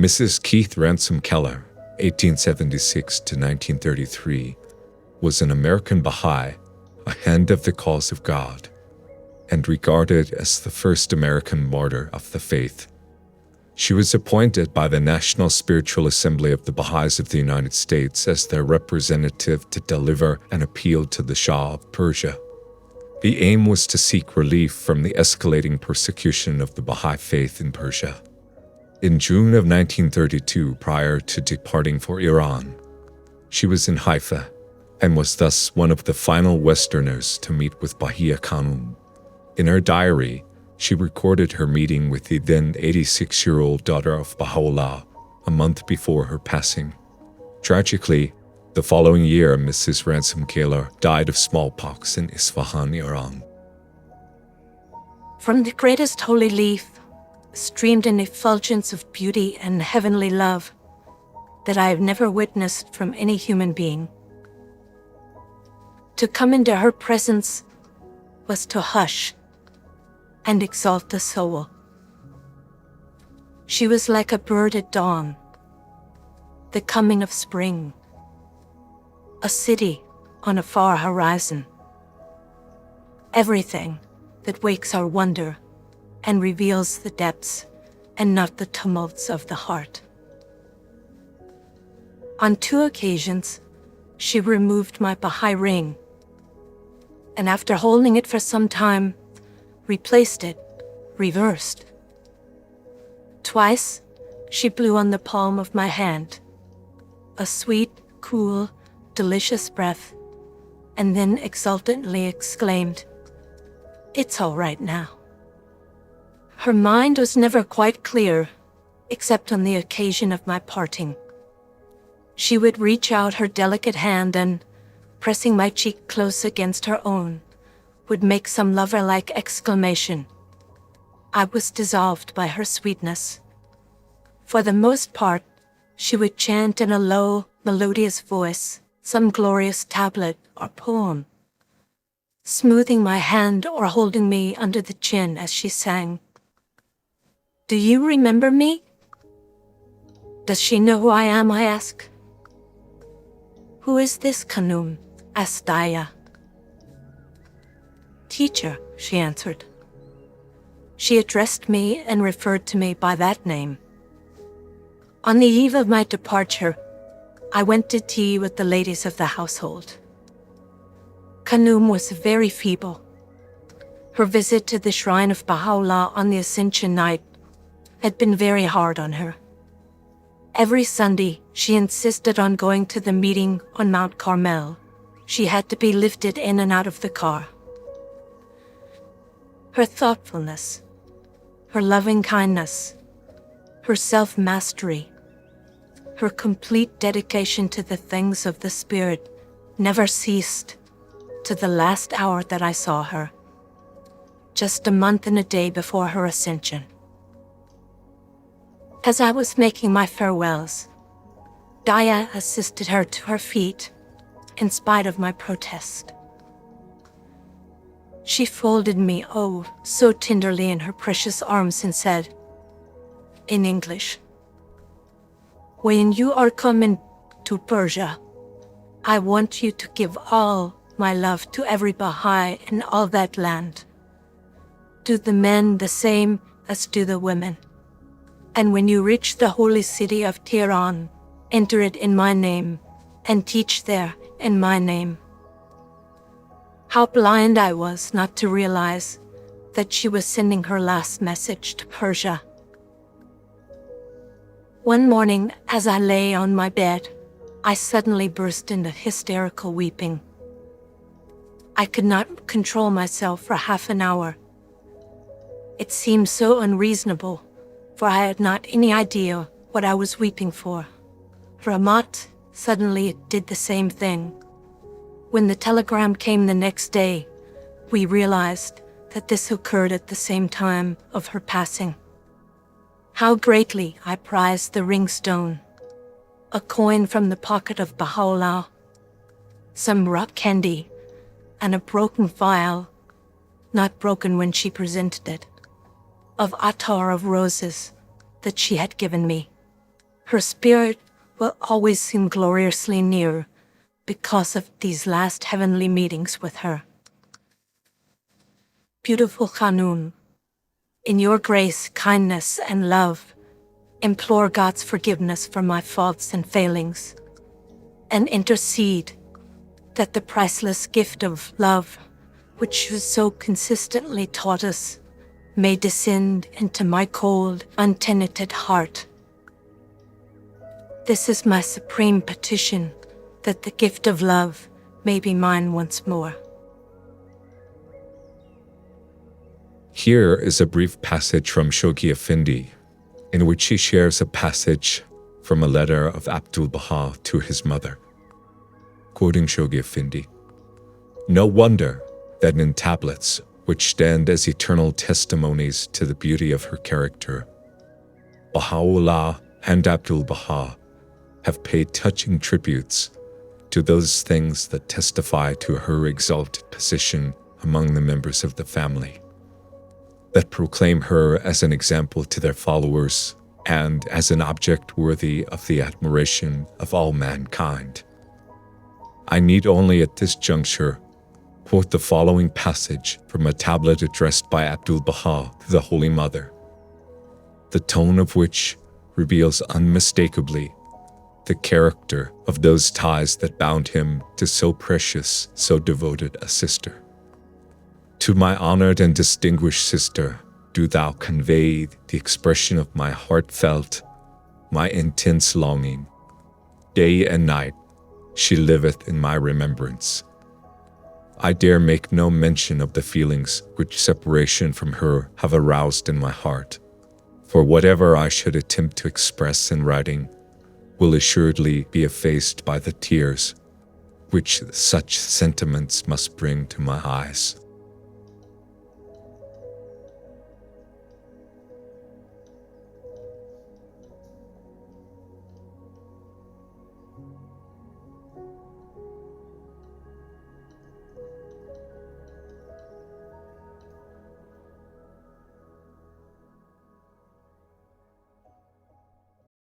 Mrs. Keith Ransom-Kehler, 1876 to 1933, was an American Bahá'í, a hand of the cause of God, and regarded as the first American martyr of the faith. She was appointed by the National Spiritual Assembly of the Baha'is of the United States as their representative to deliver an appeal to the Shah of Persia. The aim was to seek relief from the escalating persecution of the Bahá'í Faith in Persia. In June of 1932, prior to departing for Iran, she was in Haifa and was thus one of the final Westerners to meet with Bahíyyih Khánum. In her diary, she recorded her meeting with the then 86-year-old daughter of Bahá'u'lláh a month before her passing. Tragically, the following year, Mrs. Ransom-Kehler died of smallpox in Isfahan, Iran. From the greatest holy leaf streamed an effulgence of beauty and heavenly love that I have never witnessed from any human being. To come into her presence was to hush and exalt the soul. She was like a bird at dawn, the coming of spring, a city on a far horizon. Everything that wakes our wonder and reveals the depths and not the tumults of the heart. On 2 occasions, she removed my Bahá'í ring, and after holding it for some time, replaced it, reversed. Twice, she blew on the palm of my hand, a sweet, cool, delicious breath, and then exultantly exclaimed, "It's all right now." Her mind was never quite clear, except on the occasion of my parting. She would reach out her delicate hand and, pressing my cheek close against her own, would make some lover-like exclamation. I was dissolved by her sweetness. For the most part, she would chant in a low, melodious voice some glorious tablet or poem, smoothing my hand or holding me under the chin as she sang. "Do you remember me?" "Does she know who I am?" I asked. "Who is this Khánum?" asked Daya. "Teacher," she answered. She addressed me and referred to me by that name. On the eve of my departure, I went to tea with the ladies of the household. Khánum was very feeble. Her visit to the shrine of Baha'u'lláh on the Ascension night had been very hard on her. Every Sunday, she insisted on going to the meeting on Mount Carmel. She had to be lifted in and out of the car. Her thoughtfulness, her loving kindness, her self-mastery, her complete dedication to the things of the Spirit never ceased to the last hour that I saw her, just a month and a day before her ascension. As I was making my farewells, Daya assisted her to her feet in spite of my protest. She folded me, oh, so tenderly in her precious arms and said, in English, "When you are coming to Persia, I want you to give all my love to every Baha'i in all that land. Do the men the same as do the women. And when you reach the holy city of Tehran, enter it in my name and teach there in my name." How blind I was not to realize that she was sending her last message to Persia. One morning, as I lay on my bed, I suddenly burst into hysterical weeping. I could not control myself for half an hour. It seemed so unreasonable, for I had not any idea what I was weeping for. Ramat, suddenly it did the same thing. When the telegram came the next day, we realized that this occurred at the same time of her passing. How greatly I prized the ring stone, a coin from the pocket of Baha'u'lláh, some rock candy, and a broken vial, not broken when she presented it, of attar of roses that she had given me. Her spirit will always seem gloriously near because of these last heavenly meetings with her. Beautiful Khánum, in your grace, kindness, and love, implore God's forgiveness for my faults and failings, and intercede that the priceless gift of love, which you so consistently taught us, may descend into my cold, untenanted heart. This is my supreme petition, that the gift of love may be mine once more. Here is a brief passage from Shoghi Effendi, in which he shares a passage from a letter of Abdul-Baha to his mother. Quoting Shoghi Effendi, "No wonder that in tablets, which stand as eternal testimonies to the beauty of her character, Bahá'u'lláh and Abdul-Baha have paid touching tributes to those things that testify to her exalted position among the members of the family, that proclaim her as an example to their followers and as an object worthy of the admiration of all mankind. I need only at this juncture quote the following passage from a tablet addressed by Abdul-Baha to the Holy Mother, the tone of which reveals unmistakably the character of those ties that bound him to so precious, so devoted a sister. To my honored and distinguished sister, do thou convey the expression of my heartfelt, my intense longing. Day and night she liveth in my remembrance. I dare make no mention of the feelings which separation from her have aroused in my heart, for whatever I should attempt to express in writing will assuredly be effaced by the tears which such sentiments must bring to my eyes.